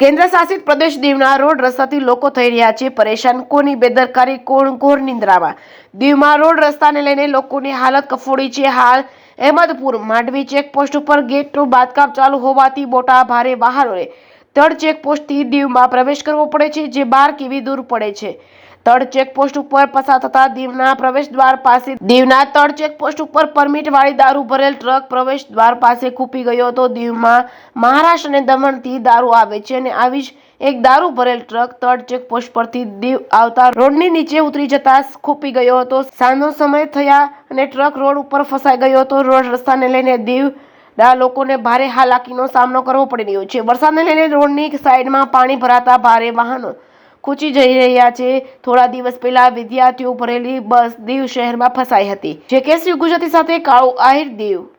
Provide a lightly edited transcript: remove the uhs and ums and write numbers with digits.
કેન્દ્ર શાસિત પ્રદેશ દીવના રોડ રસ્તાથી લોકો થઈ રહ્યા છે પરેશાન. કોની બેદરકારી, કોણ ઘોર નિંદ્રામાં? દીવમાં રોડ રસ્તાને લઈને લોકોની હાલત કફોડી છે. હાલ અહેમદપુર માંડવી ચેકપોસ્ટ ઉપર ગેટનું બાંધકામ ચાલુ હોવાથી મોટા ભારે વાહનોને તળ ચેકપોસ્ટથી દીવમાં પ્રવેશ કરવો પડે છે, જે 12 કિમી દૂર પડે છે. તળ ચેકપોસ્ટ ઉપર પસાર થતા દીવના પ્રવેશ દ્વાર પાસે દીવના તળ ચેકપોસ્ટ ઉપર પરમિટ વાળી દારૂ ભરેલ ટ્રક પ્રવેશ દ્વાર પાસે ખૂપી ગયો હતો. દીવમાં મહારાષ્ટ્ર અને દમણથી દારૂ આવે છે અને આવી જ એક દારૂ ભરેલ ટ્રક તળ ચેકપોસ્ટ પરથી દીવ આવતા રોડની નીચે ઉતરી જતા ખૂપી ગયો હતો. સાંજનો સમય થયા અને ટ્રક રોડ ઉપર ફસાઈ ગયો હતો. રોડ રસ્તાને લઈને દીવના લોકોને ભારે હાલાકીનો સામનો કરવો પડી રહ્યો છે. વરસાદને લઈને રોડની સાઈડમાં પાણી ભરાતા ભારે વાહનો ખૂંચી જઈ રહ્યા છે. થોડા દિવસ પહેલા વિદ્યાર્થીઓ ભરેલી બસ દીવ શહેરમાં ફસાઈ હતી. જે કેસ ગુજરાતી સાથે કાળુ આહિર, દીવ.